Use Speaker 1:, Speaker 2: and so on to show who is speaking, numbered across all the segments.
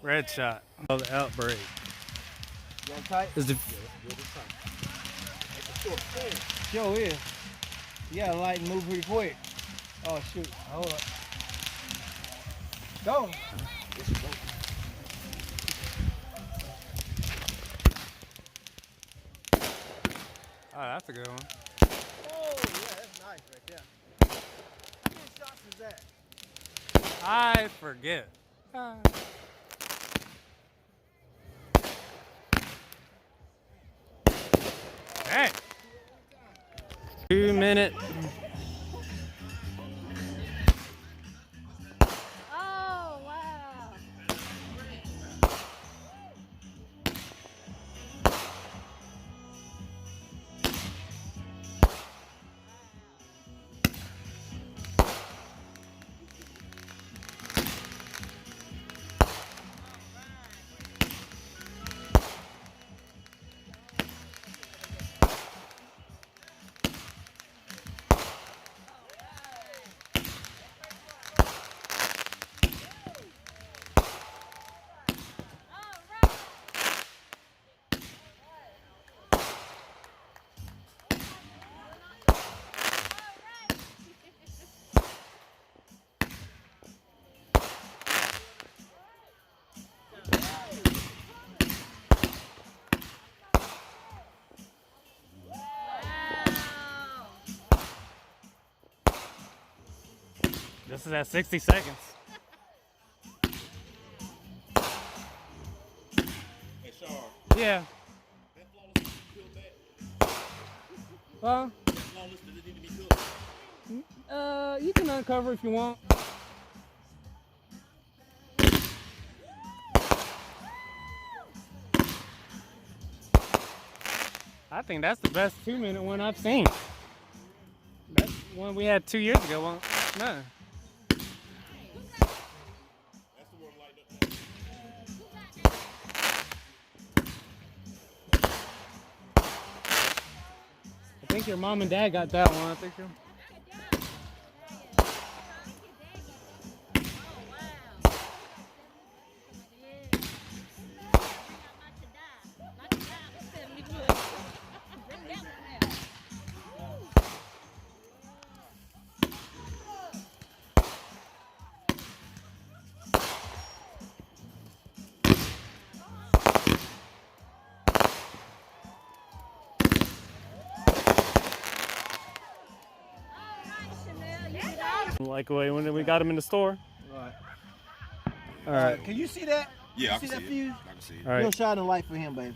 Speaker 1: Red shot. Oh, the Outbreak.
Speaker 2: You got tight?
Speaker 1: Is the
Speaker 2: Sure is. You gotta light and move pretty quick. Oh shoot. Hold up. Go.
Speaker 1: Oh, that's a good one.
Speaker 2: Oh yeah, that's nice right there. How many shots is that?
Speaker 1: I forget. Hey. 2 minute.
Speaker 3: Oh, wow.
Speaker 1: This is at 60 seconds.
Speaker 4: Hey, Shar.
Speaker 1: Yeah.
Speaker 4: That flawless needs to be peeled back.
Speaker 1: Well,
Speaker 4: That flawless does it need to be peeled?
Speaker 1: you can uncover if you want. I think that's the best 2 minute one I've seen. That's one we had 2 years ago. Well, no.
Speaker 4: That's the one lighted up.
Speaker 1: I think your mom and dad got that one. I think. Like when we got them in the store.
Speaker 2: Right.
Speaker 1: All right.
Speaker 2: Can you see that?
Speaker 4: Yeah, I
Speaker 2: see
Speaker 4: can
Speaker 2: that
Speaker 4: see
Speaker 2: fuse?
Speaker 4: it. I can see it.
Speaker 1: All right.
Speaker 2: You'll shine the light for him, baby.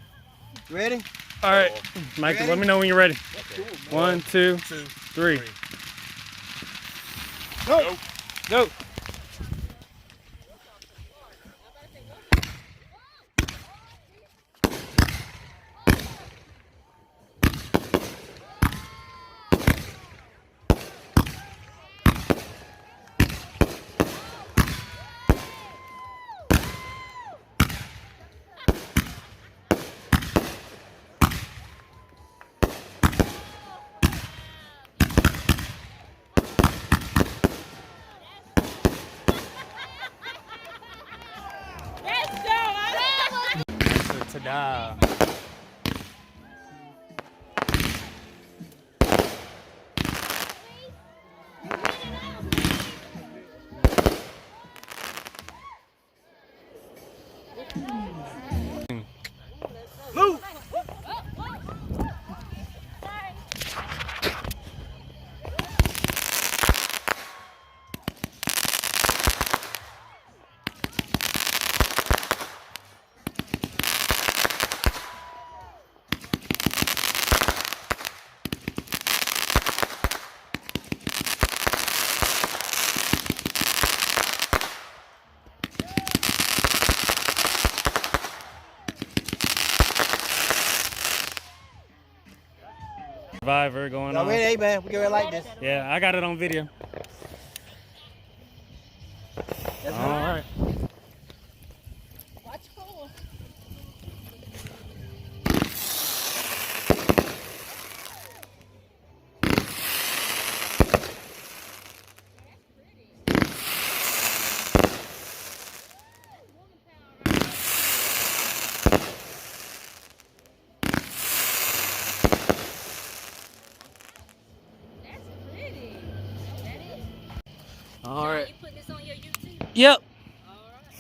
Speaker 2: You ready?
Speaker 1: All right. Mikey,
Speaker 2: Ready?
Speaker 1: let me know when you're ready.
Speaker 4: Okay.
Speaker 1: 1, 2, 3.
Speaker 4: Go.
Speaker 1: Go. Survivor going
Speaker 2: Y'all
Speaker 1: on.
Speaker 2: ready? Hey, man, we get ready like this.
Speaker 1: Yeah, I got it on video.
Speaker 2: That's
Speaker 1: All right.
Speaker 3: Watch for. That's pretty. That is.
Speaker 1: All right.
Speaker 3: You put this on your YouTube?
Speaker 1: Yep.
Speaker 3: All right.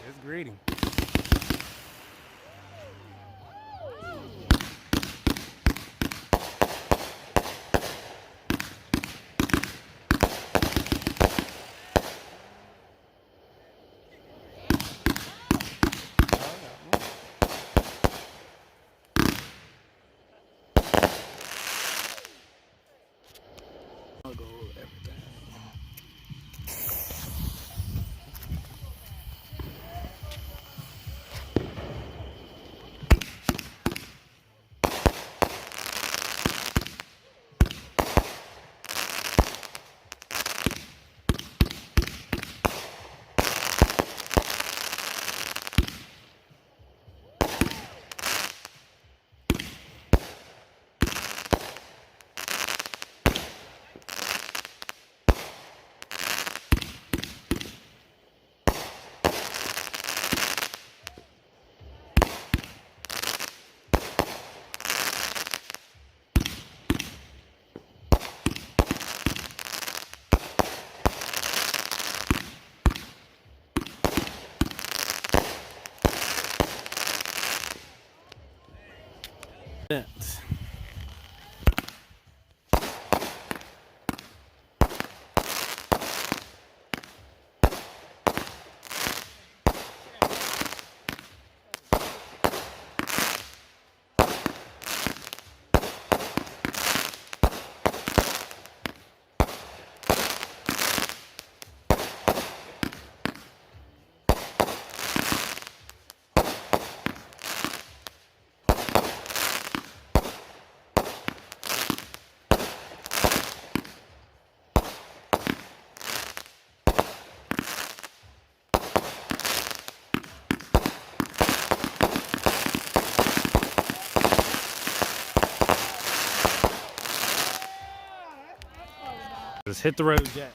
Speaker 1: It's greedy. Yes. Just hit the road, Jack.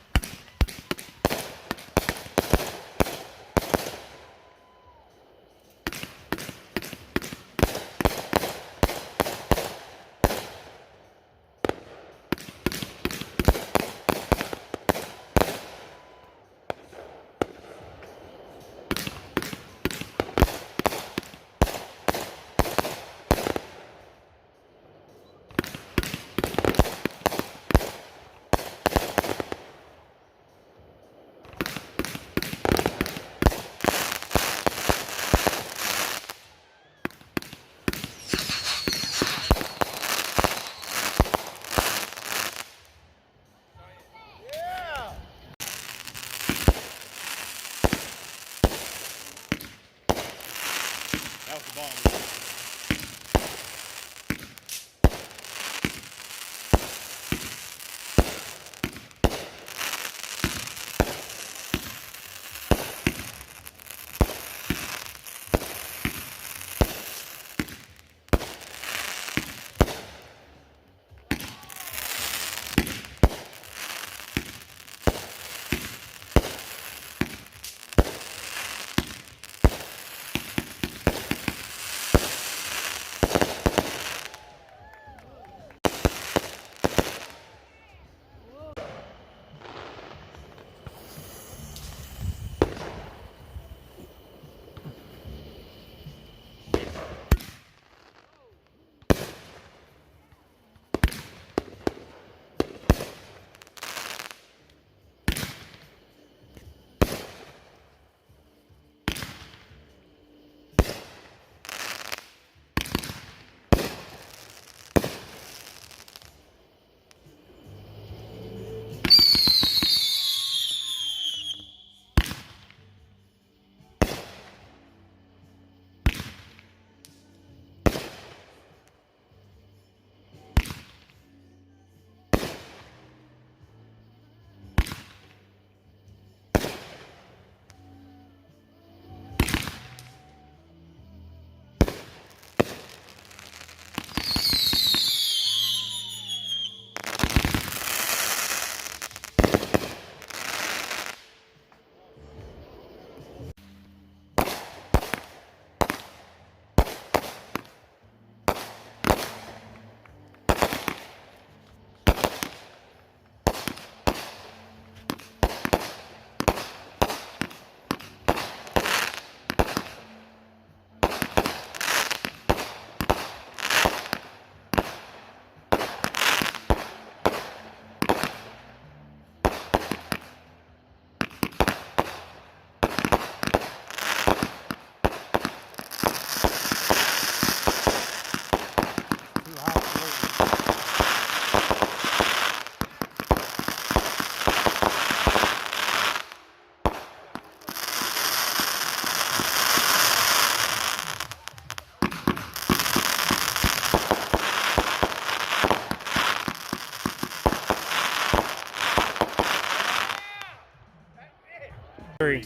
Speaker 1: Three.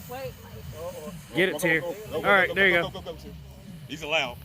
Speaker 3: Wait.
Speaker 1: Get it, Tier. All right, there you go.
Speaker 4: He's allowed.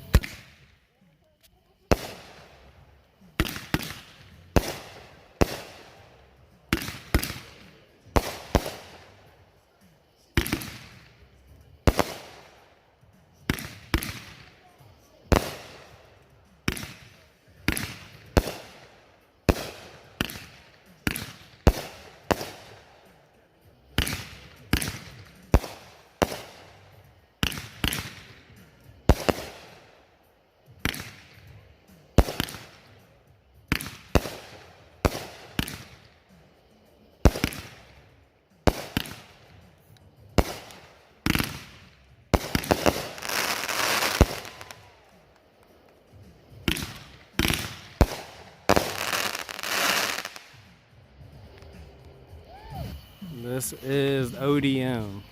Speaker 1: This is O.B.M.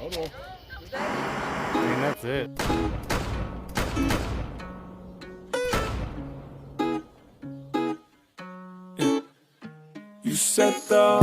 Speaker 4: Hold on.
Speaker 1: And that's it.
Speaker 5: You set the